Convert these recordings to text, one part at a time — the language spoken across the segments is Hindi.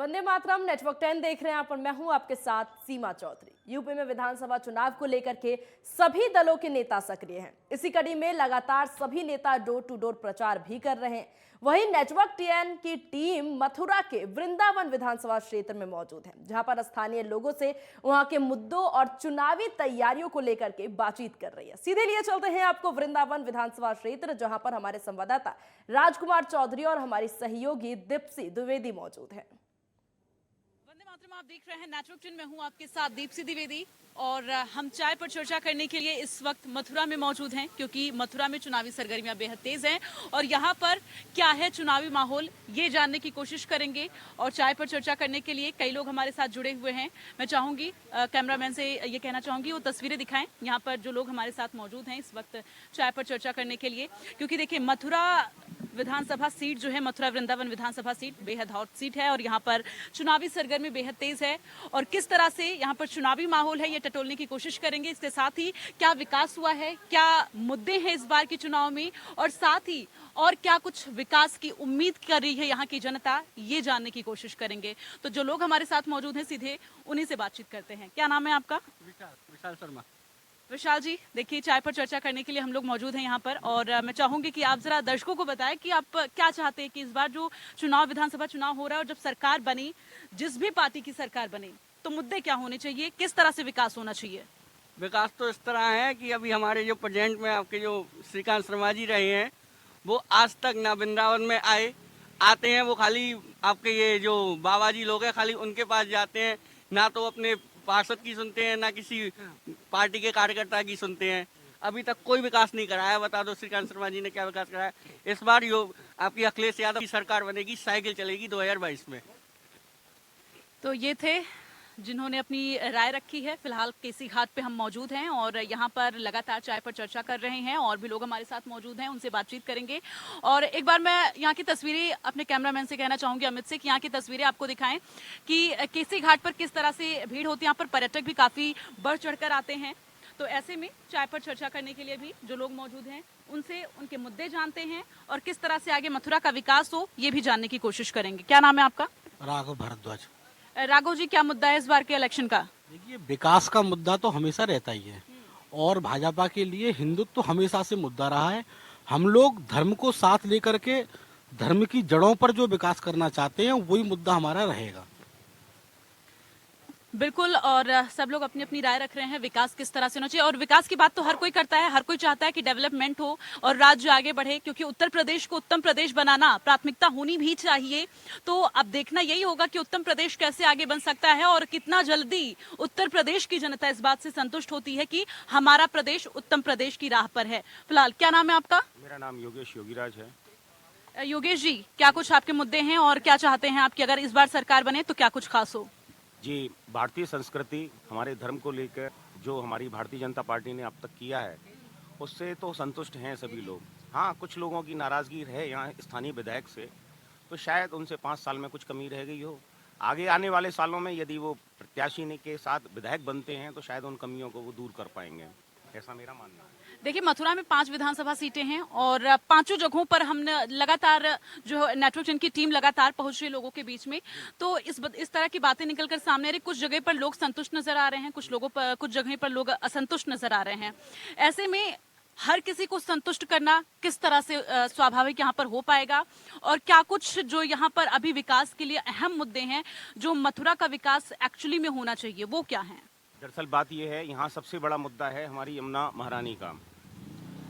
वंदे मातरम। नेटवर्क 10 देख रहे हैं आप और मैं हूं आपके साथ सीमा चौधरी। यूपी में विधानसभा चुनाव को लेकर के सभी दलों के नेता सक्रिय हैं। इसी कड़ी में लगातार सभी नेता डोर टू डोर प्रचार भी कर रहे हैं। वहीं नेटवर्क 10 की टीम मथुरा के वृंदावन विधानसभा क्षेत्र में मौजूद है, जहां पर स्थानीय लोगों से वहां के मुद्दों और चुनावी तैयारियों को लेकर के बातचीत कर रही है। सीधे लिए चलते हैं आपको वृंदावन विधानसभा क्षेत्र, जहां पर हमारे संवाददाता राजकुमार चौधरी और हमारी सहयोगी दीप्सी द्विवेदी मौजूद है। आप देख रहे हैं नेटवर्क 10 में हूं आपके साथ दीप्सी द्विवेदी और हम चाय पर चर्चा करने के लिए इस वक्त मथुरा में मौजूद हैं, क्योंकि मथुरा में चुनावी सरगर्मियां बेहद तेज हैं और यहां पर क्या है चुनावी माहौल ये जानने की कोशिश करेंगे। और चाय पर चर्चा करने के लिए कई लोग हमारे साथ जुड़े हुए हैं। मैं चाहूंगी कैमरामैन से ये कहना चाहूंगी वो तस्वीरें दिखाएं यहाँ पर जो लोग हमारे साथ मौजूद हैं इस वक्त चाय पर चर्चा करने के लिए, क्योंकि देखिए मथुरा विधानसभा सीट जो है, मथुरा वृंदावन विधानसभा सीट बेहद हॉट सीट है और यहाँ पर चुनावी सरगर्मी बेहद तेज है। और किस तरह से यहाँ पर चुनावी माहौल है ये टटोलने की कोशिश करेंगे। इसके साथ ही क्या विकास हुआ है, क्या मुद्दे हैं इस बार के चुनाव में, और साथ ही और क्या कुछ विकास की उम्मीद कर रही है यहाँ की जनता, ये जानने की कोशिश करेंगे। तो जो लोग हमारे साथ मौजूद हैं सीधे उन्हीं से बातचीत करते हैं। क्या नाम है आपका? विशाल शर्मा। विशाल जी, देखिए चाय पर चर्चा करने के लिए हम लोग मौजूद हैं यहाँ पर और मैं चाहूंगी कि आप जरा दर्शकों को बताएं कि आप क्या चाहते हैं कि इस बार जो चुनाव विधानसभा चुनाव हो रहा है और जब सरकार बनी, जिस भी पार्टी की सरकार बनी, तो मुद्दे क्या होने चाहिए, किस तरह से विकास होना चाहिए? विकास तो इस तरह है कि अभी हमारे जो प्रेजेंट में आपके जो श्रीकांत शर्मा जी रहे हैं, वो आज तक ना वृंदावन में आते हैं। वो खाली आपके ये जो बाबा जी लोग हैं खाली उनके पास जाते हैं, ना तो अपने पार्षद की सुनते हैं ना किसी पार्टी के कार्यकर्ता की सुनते हैं। अभी तक कोई विकास नहीं कराया। बता दो श्रीकांत शर्मा जी ने क्या विकास कराया। इस बार यो आपकी अखिलेश यादव की सरकार बनेगी, साइकिल चलेगी 2022 में। तो ये थे जिन्होंने अपनी राय रखी है। फिलहाल केसी घाट पे हम मौजूद हैं और यहाँ पर लगातार चाय पर चर्चा कर रहे हैं और भी लोग हमारे साथ मौजूद हैं, उनसे बातचीत करेंगे। और एक बार मैं यहाँ की तस्वीरें अपने कैमरामैन से कहना चाहूंगी अमित से कि यहाँ की तस्वीरें आपको दिखाएं कि केसी घाट पर किस तरह से भीड़ होती है। यहाँ पर पर्यटक भी काफी बढ़ चढ़कर आते हैं। तो ऐसे में चाय पर चर्चा करने के लिए भी जो लोग मौजूद हैं उनसे उनके मुद्दे जानते हैं और किस तरह से आगे मथुरा का विकास हो ये भी जानने की कोशिश करेंगे। क्या नाम है आपका? राघव भारद्वाज। राघव जी, क्या मुद्दा है इस बार के इलेक्शन का? देखिए, विकास का मुद्दा तो हमेशा रहता ही है और भाजपा के लिए हिंदुत्व तो हमेशा से मुद्दा रहा है। हम लोग धर्म को साथ लेकर के धर्म की जड़ों पर जो विकास करना चाहते हैं वही मुद्दा हमारा रहेगा। बिल्कुल, और सब लोग अपनी अपनी राय रख रहे हैं विकास किस तरह से होना चाहिए। और विकास की बात तो हर कोई करता है, हर कोई चाहता है कि डेवलपमेंट हो और राज्य आगे बढ़े, क्योंकि उत्तर प्रदेश को उत्तम प्रदेश बनाना प्राथमिकता होनी भी चाहिए। तो अब देखना यही होगा कि उत्तम प्रदेश कैसे आगे बन सकता है और कितना जल्दी उत्तर प्रदेश की जनता इस बात से संतुष्ट होती है कि हमारा प्रदेश उत्तम प्रदेश की राह पर है। फिलहाल क्या नाम है आपका? मेरा नाम योगेश योगीराज है। योगेश जी, क्या कुछ आपके मुद्दे हैं और क्या चाहते हैं आप कि अगर इस बार सरकार बने तो क्या कुछ खास हो? जी, भारतीय संस्कृति, हमारे धर्म को लेकर जो हमारी भारतीय जनता पार्टी ने अब तक किया है उससे तो संतुष्ट हैं सभी लोग। हाँ, कुछ लोगों की नाराजगी है यहाँ स्थानीय विधायक से, तो शायद उनसे 5 साल में कुछ कमी रह गई हो। आगे आने वाले सालों में यदि वो प्रत्याशी के साथ विधायक बनते हैं तो शायद उन कमियों को वो दूर कर पाएंगे, ऐसा मेरा मानना है। देखिए, मथुरा में 5 विधानसभा सीटें हैं और 5 जगहों पर हमने लगातार जो नेटवर्क की टीम लगातार पहुंच रही है लोगों के बीच में। तो इस तरह की बातें निकलकर सामने आ रही। कुछ जगह पर लोग संतुष्ट नजर आ रहे हैं, कुछ जगह पर लोग असंतुष्ट नजर आ रहे हैं। ऐसे में हर किसी को संतुष्ट करना किस तरह से स्वाभाविक यहाँ पर हो पाएगा और क्या कुछ जो यहाँ पर अभी विकास के लिए अहम मुद्दे हैं जो मथुरा का विकास एक्चुअली में होना चाहिए, वो क्या है? दरअसल बात यह है, यहाँ सबसे बड़ा मुद्दा है हमारी यमुना महारानी का।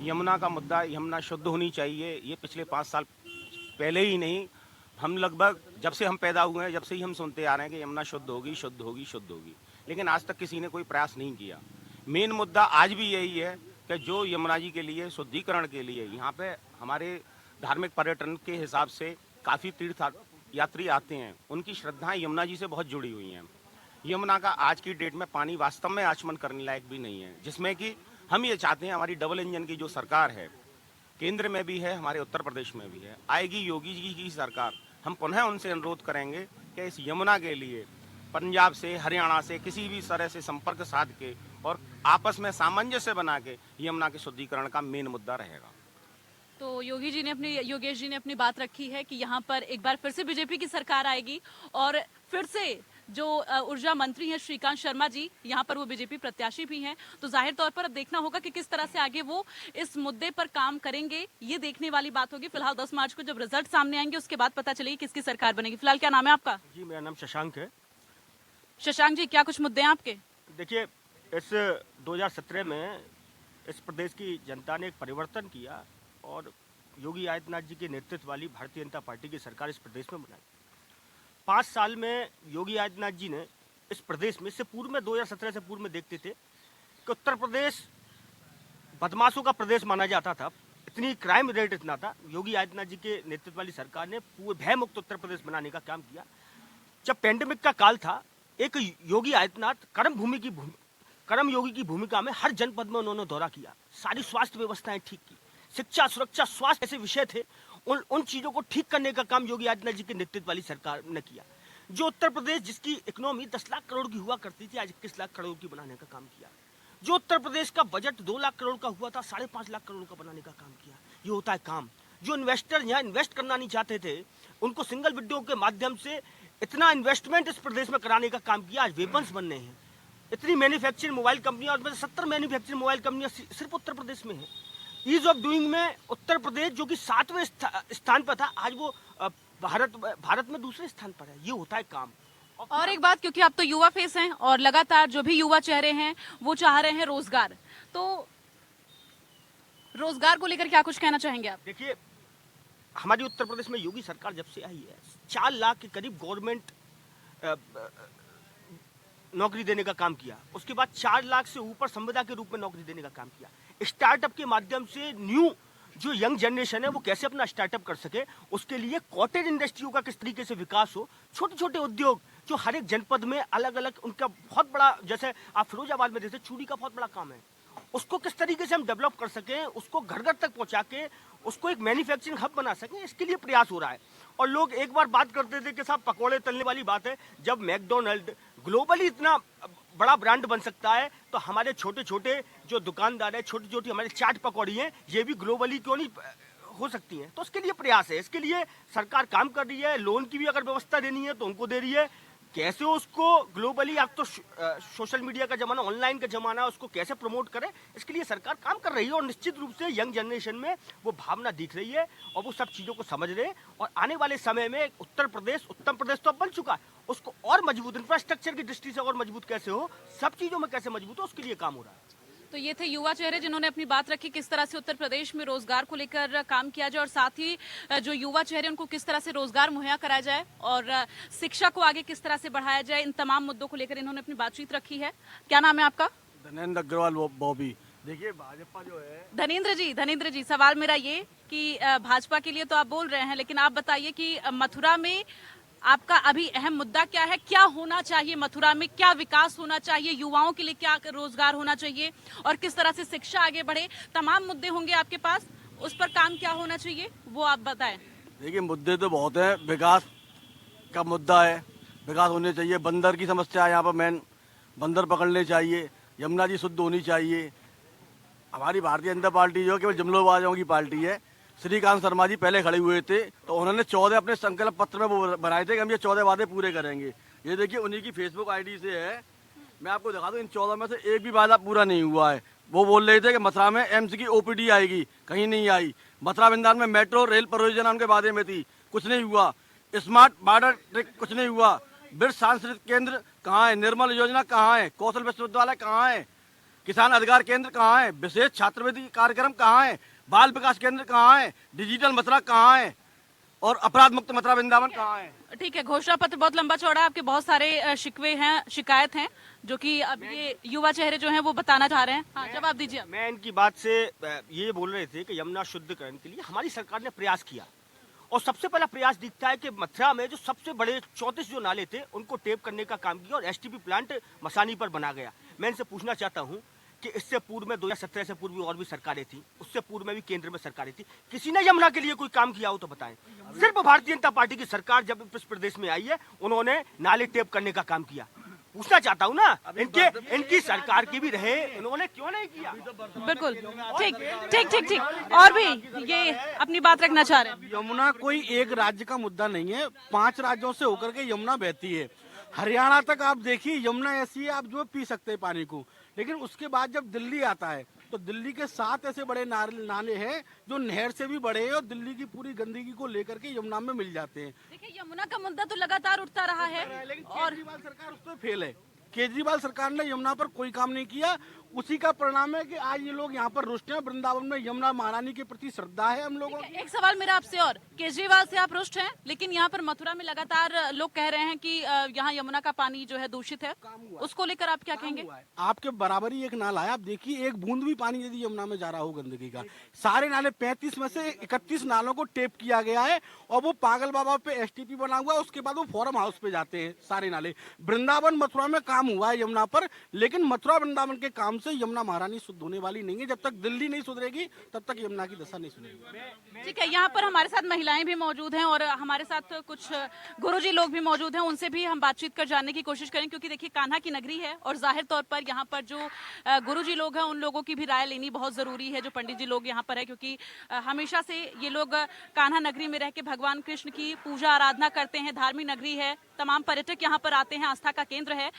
यमुना का मुद्दा, यमुना शुद्ध होनी चाहिए। ये पिछले 5 साल पहले ही नहीं, हम लगभग जब से हम पैदा हुए हैं जब से ही हम सुनते आ रहे हैं कि यमुना शुद्ध होगी, शुद्ध होगी, शुद्ध होगी, लेकिन आज तक किसी ने कोई प्रयास नहीं किया। मेन मुद्दा आज भी यही है कि जो यमुना जी के लिए शुद्धिकरण के लिए यहाँ पे हमारे धार्मिक पर्यटन के हिसाब से काफ़ी तीर्थ यात्री आते हैं, उनकी श्रद्धाएँ यमुना जी से बहुत जुड़ी हुई हैं। यमुना का आज की डेट में पानी वास्तव में आचमन करने लायक भी नहीं है, जिसमें कि हम ये चाहते हैं हमारी डबल इंजन की जो सरकार है, केंद्र में भी है, हमारे उत्तर प्रदेश में भी है, आएगी योगी जी की सरकार, हम पुनः उनसे अनुरोध करेंगे कि इस यमुना के लिए पंजाब से, हरियाणा से किसी भी तरह से संपर्क साध के और आपस में सामंजस्य बना के यमुना के शुद्धिकरण का मेन मुद्दा रहेगा। तो योगेश जी ने अपनी बात रखी है कि यहाँ पर एक बार फिर से बीजेपी की सरकार आएगी और फिर से जो ऊर्जा मंत्री हैं श्रीकांत शर्मा जी, यहाँ पर वो बीजेपी प्रत्याशी भी हैं। तो जाहिर तौर पर अब देखना होगा कि किस तरह से आगे वो इस मुद्दे पर काम करेंगे, ये देखने वाली बात होगी। फिलहाल 10 मार्च को जब रिजल्ट सामने आएंगे उसके बाद पता चलेगी किसकी सरकार बनेगी। फिलहाल क्या नाम है आपका? जी, मेरा नाम शशांक है। शशांक जी, क्या कुछ मुद्दे हैं आपके? देखिए, इस 2017 में इस प्रदेश की जनता ने एक परिवर्तन किया और योगी आदित्यनाथ जी के नेतृत्व वाली भारतीय जनता पार्टी की सरकार इस प्रदेश में बनाई। 5 साल में योगी आदित्यनाथ जी ने इस प्रदेश में, इससे पूर्व में 2017 से पूर्व में देखते थे कि उत्तर प्रदेश बदमाशों का प्रदेश माना जाता था, इतनी क्राइम रेट इतना था। योगी आदित्यनाथ जी के नेतृत्व वाली सरकार ने पूरे भय मुक्त उत्तर प्रदेश बनाने का काम किया। जब पेंडेमिक का काल था, एक योगी आदित्यनाथ कर्म योगी की भूमिका में हर जनपद में उन्होंने दौरा किया, सारी स्वास्थ्य व्यवस्थाएं ठीक की, शिक्षा, सुरक्षा, स्वास्थ्य ऐसे विषय थे, उन चीजों को ठीक करने का काम योगी आदित्यनाथ जी के नेतृत्व वाली सरकार ने किया। जो उत्तर प्रदेश जिसकी इकोनॉमी 10 लाख करोड़ की हुआ करती थी, आज 21 लाख करोड़ की बनाने का काम किया। जो उत्तर प्रदेश का बजट 2 लाख करोड़ का हुआ था, 5.5 लाख करोड़ का बनाने का काम किया। ये होता है काम। जो इन्वेस्टर यहाँ इन्वेस्ट करना नहीं चाहते थे, उनको सिंगल विंडो के माध्यम से इतना इन्वेस्टमेंट इस प्रदेश में कराने का काम किया। आज वेपन्स बन रहे हैं, इतनी मैन्युफैक्चरिंग मोबाइल कंपनियां, और 70 मैन्युफैक्चरिंग मोबाइल कंपनियां सिर्फ उत्तर प्रदेश में है। ईज ऑफ डूइंग में उत्तर प्रदेश जो कि 7वें स्थान पर था, आज वो भारत में दूसरे स्थान पर है। ये होता है काम। और एक बात, क्योंकि आप तो युवा फेस हैं और लगातार जो भी युवा चेहरे हैं वो चाह रहे हैं रोजगार, तो रोजगार को लेकर क्या कुछ कहना चाहेंगे आप? देखिए, हमारी उत्तर प्रदेश में योगी सरकार जब से आई है, 4 लाख के करीब गवर्नमेंट नौकरी देने का काम किया। उसके बाद 4 लाख से ऊपर संविदा के रूप में नौकरी देने का काम किया। स्टार्टअप के माध्यम से न्यू जो यंग जनरेशन है वो कैसे अपना स्टार्टअप कर सके, उसके लिए कॉटेज इंडस्ट्रियों का किस तरीके से विकास हो, छोटे छोटे उद्योग जो हर एक जनपद में अलग अलग उनका बहुत बड़ा, जैसे आप फिरोजाबाद में जैसे चूड़ी का बहुत बड़ा काम है, उसको किस तरीके से हम डेवलप कर सकें, उसको घर घर तक पहुंचा के उसको एक मैन्युफैक्चरिंग हब बना सकें, इसके लिए प्रयास हो रहा है। और लोग एक बार बात करते थे कि साहब पकौड़े तलने वाली बात है, जब मैकडोनल्ड ग्लोबली इतना बड़ा ब्रांड बन सकता है, तो हमारे छोटे छोटे जो दुकानदार है, छोटी छोटी हमारे चाट पकौड़ी हैं, ये भी ग्लोबली क्यों नहीं हो सकती हैं? तो उसके लिए प्रयास है, इसके लिए सरकार काम कर रही है। लोन की भी अगर व्यवस्था देनी है तो उनको दे रही है। कैसे उसको ग्लोबली, अब तो सोशल मीडिया का जमाना, ऑनलाइन का जमाना है, उसको कैसे प्रमोट करें, इसके लिए सरकार काम कर रही है। और निश्चित रूप से यंग जनरेशन में वो भावना दिख रही है और वो सब चीज़ों को समझ रहे हैं। और आने वाले समय में उत्तर प्रदेश तो अब बन चुका है, उसको और मजबूत, इंफ्रास्ट्रक्चर की दृष्टि से और मजबूत कैसे हो, सब चीज़ों में कैसे मजबूत हो, उसके लिए काम हो रहा है। तो ये थे युवा चेहरे जिन्होंने अपनी बात रखी, किस तरह से उत्तर प्रदेश में रोजगार को लेकर काम किया जाए और साथ ही जो युवा चेहरे उनको किस तरह से रोजगार मुहैया कराया जाए और शिक्षा को आगे किस तरह से बढ़ाया जाए, इन तमाम मुद्दों को लेकर इन्होंने अपनी बातचीत रखी है। क्या नाम है आपका? धनेंद्र अग्रवाल बॉबी। देखिए, भाजपा जो है, धनेंद्र जी, सवाल मेरा ये कि भाजपा के लिए तो आप बोल रहे हैं, लेकिन आप बताइए कि मथुरा में आपका अभी अहम मुद्दा क्या है? क्या होना चाहिए मथुरा में, क्या विकास होना चाहिए, युवाओं के लिए क्या रोजगार होना चाहिए और किस तरह से शिक्षा आगे बढ़े? तमाम मुद्दे होंगे आपके पास, उस पर काम क्या होना चाहिए वो आप बताएं। देखिए, मुद्दे तो बहुत हैं। विकास का मुद्दा है, विकास होने चाहिए। बंदर की समस्या है यहाँ पर, मेन बंदर पकड़ने चाहिए। यमुना जी शुद्ध होनी चाहिए। हमारी भारतीय जनता पार्टी जो केवल जुमलोबाजों की पार्टी है। श्रीकांत शर्मा जी पहले खड़े हुए थे तो उन्होंने 14 अपने संकल्प पत्र में वो बनाए थे कि हम ये 14 वादे पूरे करेंगे। ये देखिए, उन्हीं की फेसबुक आईडी से है, मैं आपको दिखा दूं। इन 14 में से एक भी वादा पूरा नहीं हुआ है। वो बोल रहे थे कि मथुरा में एम्स की ओपीडी आएगी, कहीं नहीं आई। मथुरा वृंदावन में मेट्रो रेल परियोजना उनके वादे में थी, कुछ नहीं हुआ। स्मार्ट बॉर्डर ट्रिक कुछ नहीं हुआ। वृक्ष सांस्कृतिक केंद्र कहाँ है? निर्मल योजना कहाँ है? कौशल विश्वविद्यालय कहाँ है? किसान अधिकार केंद्र कहाँ है? विशेष छात्रवृत्ति कार्यक्रम कहाँ है? बाल विकास केंद्र कहाँ है? डिजिटल मथुरा कहाँ है? और अपराध मुक्त मथुरा वृंदावन कहाँ है? ठीक है, घोषणा पत्र बहुत लंबा चौड़ा, आपके बहुत सारे शिकवे हैं, शिकायत हैं, जो कि अब ये युवा चेहरे जो हैं वो बताना चाह रहे हैं। हाँ, जवाब दीजिए। मैं इनकी बात से ये बोल रहे थे कि यमुना शुद्धिकरण के लिए हमारी सरकार ने प्रयास किया और सबसे पहला प्रयास दिखता है कि मथुरा में जो सबसे बड़े 34 जो नाले थे उनको टेप करने का काम किया और एसटीपी प्लांट मसानी पर बना गया। मैं इनसे पूछना चाहता हूँ कि इससे पूर्व में 2017 से पूर्व और भी सरकारें थी, उससे पूर्व में भी केंद्र में सरकारें थी, किसी ने यमुना के लिए कोई काम किया हो तो बताएं। सिर्फ भारतीय जनता पार्टी की सरकार जब इस प्रदेश में आई है उन्होंने नाले टेप करने का काम किया। पूछना चाहता हूँ ना, इनकी सरकार की भी रहे, इन्होंने क्यों नहीं किया? बिल्कुल, ठीक ठीक ठीक ठीक। और भी ये अपनी बात रखना चाह रहे हैं। यमुना कोई एक राज्य का मुद्दा नहीं है, 5 राज्यों से होकर के यमुना बहती है। हरियाणा तक आप देखिए यमुना ऐसी है, आप जो पी सकते हैं पानी को। लेकिन उसके बाद जब दिल्ली आता है तो दिल्ली के 7 ऐसे बड़े नाले हैं जो नहर से भी बड़े हैं और दिल्ली की पूरी गंदगी को लेकर के यमुना में मिल जाते हैं। देखिए, यमुना का मुद्दा तो लगातार उठता रहा है और केजरीवाल सरकार उस पर फेल है। केजरीवाल सरकार ने यमुना पर कोई काम नहीं किया। उसी का परिणाम है कि आज ये लोग यहाँ पर रुष्ट हैं। वृंदावन में यमुना महारानी के प्रति श्रद्धा है हम लोगों की। एक सवाल मेरा आपसे और, केजरीवाल से आप रुष्ट हैं, लेकिन यहाँ पर मथुरा में लगातार लोग कह रहे हैं कि यहाँ यमुना का पानी जो है दूषित है, उसको लेकर आप क्या कहेंगे? आपके बराबर ही एक नाला है, आप देखिए एक बूंद भी पानी यदि यमुना में जा रहा हो गंदगी का, सारे नाले 35 में से 31 नालों को टेप किया गया है और वो पागल बाबा पे एसटीपी बना हुआ है। उसके बाद वो फॉर्म हाउस पे जाते हैं सारे नाले। वृंदावन मथुरा में काम हुआ है यमुना पर, लेकिन मथुरा वृंदावन के काम से यमुना महारानी शुद्ध होने वाली नहीं है। जब तक दिल्ली नहीं सुधरेगी तब तक यमुना की दशा नहीं सुधरेगी। ठीक है, यहाँ पर हमारे साथ महिलाएं भी मौजूद हैं और हमारे साथ कुछ गुरुजी लोग भी मौजूद हैं, उनसे भी हम बातचीत कर जानने की कोशिश करें, क्योंकि देखिए कान्हा की नगरी है और जाहिर तौर पर यहाँ पर जो गुरुजी लोग हैं उन लोगों की भी राय लेनी बहुत जरूरी है, जो पंडित जी लोग यहाँ पर है, क्योंकि हमेशा से ये लोग कान्हा नगरी में रह के भगवान कृष्ण की पूजा आराधना करते हैं। धार्मिक नगरी है, तमाम पर्यटक यहाँ पर आते हैं, आस्था का केंद्र है।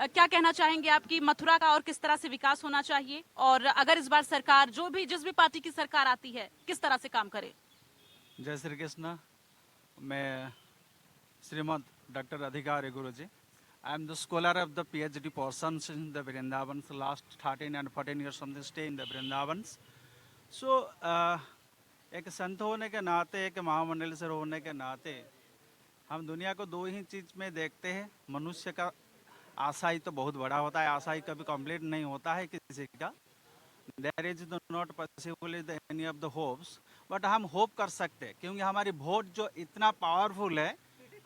क्या कहना चाहेंगे आपकी मथुरा का और किस तरह से विकास होना चाहिए, और अगर इस बार सरकार जिस भी पार्टी की सरकार आती है किस तरह से काम करे? जय श्री कृष्ण। मैं Shrimad doctor Adhikari Guruji. I am the scholar of the PhD persons in the Vrindavan last 13 and 14 years from the stay in the Vrindavan. So एक संत होने के नाते, एक महामंडल से होने के नाते हम दुनिया को 2 ही चीज़ में देखते हैं। मनुष्य का आशाई तो बहुत बड़ा होता है, आशाई कभी कंप्लीट नहीं होता है किसी का। There is not possible is any of the hopes, but हम होप कर सकते हैं, क्योंकि हमारी वोट जो इतना पावरफुल है,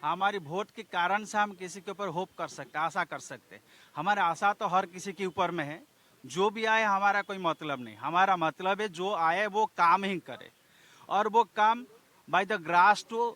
हमारी वोट के कारण से हम किसी के ऊपर होप कर सकते, आशा कर सकते। हमारा आशा तो हर किसी के ऊपर में है। जो भी आए हमारा कोई मतलब नहीं, हमारा मतलब है जो आए वो काम ही करे, और वो काम by the grass to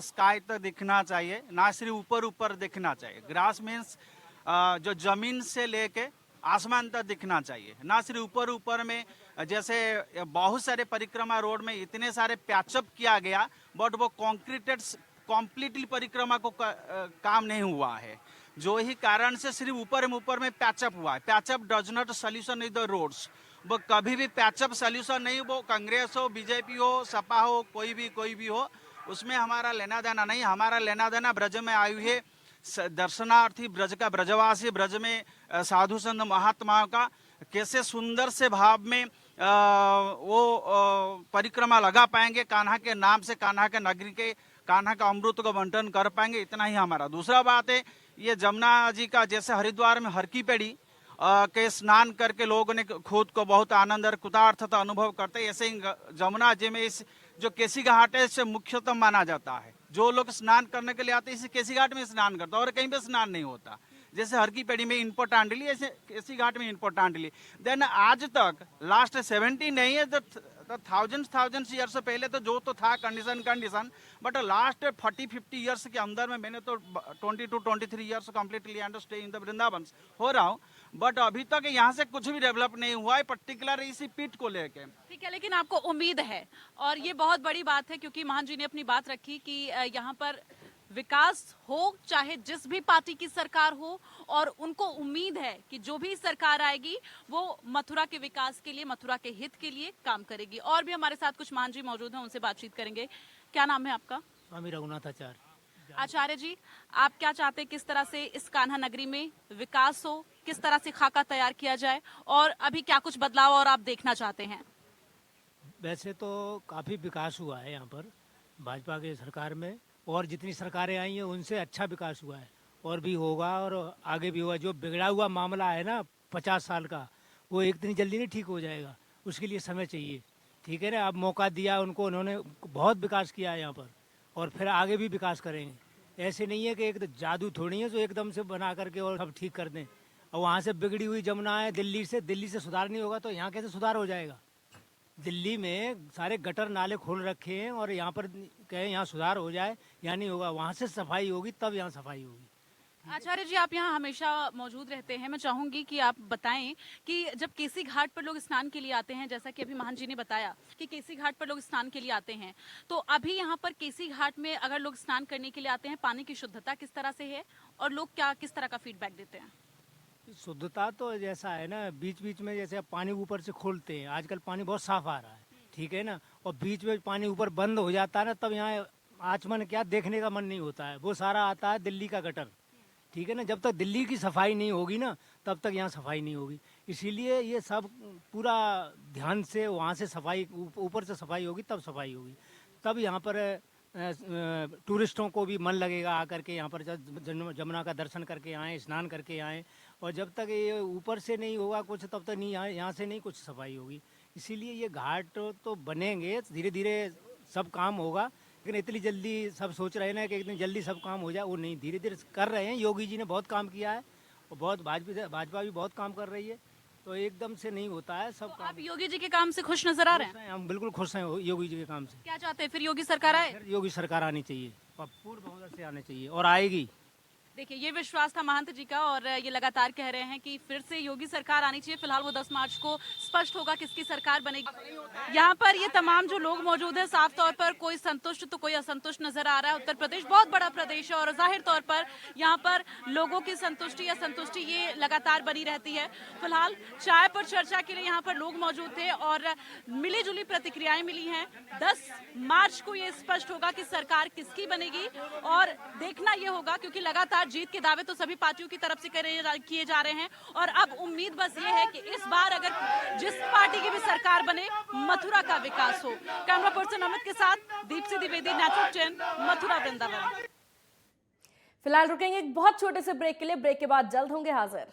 sky तक दिखना चाहिए, ना सिर्फ ऊपर ऊपर दिखना चाहिए। ग्रास मीन्स जो जमीन से लेके आसमान तक दिखना चाहिए, ना सिर्फ ऊपर ऊपर में। जैसे बहुत सारे परिक्रमा रोड में इतने सारे पैचअप किया गया, बट वो कॉन्क्रीटेड कॉम्प्लीटली परिक्रमा को काम नहीं हुआ है, जो ही कारण से सिर्फ ऊपर में पैचअप हुआ है। Patch up does not solution is the roads. वो कभी भी पैचअप सोल्यूशन नहीं, वो कांग्रेस हो, बीजेपी हो, सपा हो, कोई भी हो, उसमें हमारा लेना देना नहीं। हमारा लेना देना ब्रज में आयु है, दर्शनार्थी ब्रज का ब्रजवासी, ब्रज में साधु संत महात्माओं का कैसे सुंदर से भाव में वो परिक्रमा लगा पाएंगे कान्हा के नाम से, कान्हा के नगरी के, कान्हा का अमृत को बंटन कर पाएंगे, इतना ही हमारा। दूसरा बात है, ये जमुना जी का जैसे हरिद्वार में हर की पेड़ी के स्नान करके लोगों ने खुद को बहुत आनंद और कृतार्थता अनुभव करते, ऐसे ही जमुना जी में इस जो केसी घाट है इससे मुख्यतम माना जाता है। जो लोग स्नान करने के लिए आते हैं इसी केसी घाट में स्नान करते हैं, और कहीं पे स्नान नहीं होता। जैसे हर की पेड़ी में इम्पोर्टेंटली, ऐसे केसी घाट में इम्पोर्टेंटली। देन आज तक लास्ट 70 नहीं है, थाउजेंड्स ईयर्स से पहले तो जो तो था कंडीशन, बट लास्ट 40-50 ईयर्स के अंदर में मैंने तो 22-23 years completely understay in the Vrindavan हो रहा हूँ, बट अभी तक यहाँ से कुछ भी डेवलप नहीं हुआ है, पर्टिकुलर इसी पीठ को लेके। ठीक है, लेकिन आपको उम्मीद है, और ये बहुत बड़ी बात है, क्योंकि महान जी ने अपनी बात रखी कि यहाँ पर विकास हो चाहे जिस भी पार्टी की सरकार हो, और उनको उम्मीद है कि जो भी सरकार आएगी वो मथुरा के विकास के लिए, मथुरा के हित के लिए काम करेगी। और भी हमारे साथ कुछ महान जी मौजूद हैं, उनसे बातचीत करेंगे। क्या नाम है आपका? स्वामी रघुनाथ आचार्य। आचार्य जी, आप क्या चाहते हैं, किस तरह से इस कान्हा नगरी में विकास हो, किस तरह से खाका तैयार किया जाए, और अभी क्या कुछ बदलाव और आप देखना चाहते हैं? वैसे तो काफ़ी विकास हुआ है यहाँ पर भाजपा की सरकार में, और जितनी सरकारें आई हैं उनसे अच्छा विकास हुआ है, और भी होगा और आगे भी होगा। जो बिगड़ा हुआ मामला है ना 50 साल का, वो एक दिन जल्दी नहीं ठीक हो जाएगा, उसके लिए समय चाहिए। ठीक है ना, अब मौका दिया उनको, उन्होंने बहुत विकास किया है यहाँ पर, और फिर आगे भी विकास करेंगे। ऐसे नहीं है कि एक जादू थोड़ी है जो एकदम से बना करके और सब ठीक कर दें। और वहाँ से बिगड़ी हुई जमुना है दिल्ली से सुधार नहीं होगा तो यहाँ कैसे सुधार हो जाएगा? दिल्ली में सारे गटर नाले खोल रखे हैं और यहाँ पर कहें यहाँ सुधार हो जाए, यहाँ नहीं होगा। वहाँ से सफाई होगी तब यहाँ सफाई होगी। आचार्य जी, आप यहाँ हमेशा मौजूद रहते हैं। मैं चाहूंगी कि आप बताएं कि जब केसी घाट पर लोग स्नान के लिए आते हैं, जैसा कि अभी महान जी ने बताया कि केसी घाट पर लोग स्नान के लिए आते हैं, तो अभी यहाँ पर केसी घाट में अगर लोग स्नान करने के लिए आते हैं, पानी की शुद्धता किस तरह से है और लोग क्या किस तरह का फीडबैक देते हैं? शुद्धता तो जैसा है ना, बीच बीच में जैसे अब पानी ऊपर से खोलते हैं, आजकल पानी बहुत साफ आ रहा है, ठीक है ना, और बीच में पानी ऊपर बंद हो जाता है ना, तब यहाँ आचमन क्या देखने का मन नहीं होता है। वो सारा आता है दिल्ली का गटर, ठीक है ना। जब तक दिल्ली की सफाई नहीं होगी ना, तब तक यहाँ सफाई नहीं होगी। इसीलिए ये सब पूरा ध्यान से वहाँ से सफाई, ऊपर से सफाई होगी तब सफाई होगी, तब यहाँ पर टूरिस्टों को भी मन लगेगा आकर के यहाँ पर जमुना का दर्शन करके आएँ, स्नान करके आएँ। और जब तक ये ऊपर से नहीं होगा कुछ, तब तक नहीं यहाँ से नहीं कुछ सफाई होगी। इसीलिए ये घाट तो बनेंगे, धीरे धीरे सब काम होगा, लेकिन इतनी जल्दी सब सोच रहे हैं ना कि इतनी जल्दी सब काम हो जाए, वो नहीं, धीरे धीरे कर रहे हैं। योगी जी ने बहुत काम किया है और बहुत भाजपा भी बहुत काम कर रही है, तो एकदम से नहीं होता है सब तो काम। आप योगी जी के काम से खुश नजर आ रहे हैं? हम बिल्कुल खुश हैं योगी जी के काम से। क्या चाहते हैं फिर योगी सरकार आए? फिर योगी सरकार आनी चाहिए और पूर्ण बहुमत से आनी चाहिए और आएगी। देखिए, ये विश्वास था महंत जी का और ये लगातार कह रहे हैं कि फिर से योगी सरकार आनी चाहिए। फिलहाल वो 10 मार्च को स्पष्ट होगा किसकी सरकार बनेगी। यहाँ पर ये तमाम जो लोग मौजूद हैं, साफ तौर पर कोई संतुष्ट तो कोई असंतुष्ट नजर आ रहा है। उत्तर प्रदेश बहुत बड़ा प्रदेश है और जाहिर तौर पर यहाँ पर लोगों की संतुष्टि या संतुष्टि ये लगातार बनी रहती है। फिलहाल चाय पर चर्चा के लिए यहाँ पर लोग मौजूद थे और मिली जुली प्रतिक्रियाएं मिली हैं। 10 मार्च को ये स्पष्ट होगा कि सरकार किसकी बनेगी और देखना ये होगा, क्योंकि लगातार जीत के दावे तो सभी पार्टियों की तरफ से किए जा रहे हैं और अब उम्मीद बस ये है कि इस बार अगर जिस पार्टी की भी सरकार बने, मथुरा का विकास हो। कैमरा पर्सन अमित के साथ दीप्ति द्विवेदी, नेटवर्क 10, मथुरा वृंदावन। फिलहाल रुकेंगे एक बहुत छोटे से ब्रेक के लिए। ब्रेक के बाद जल्द होंगे हाजिर।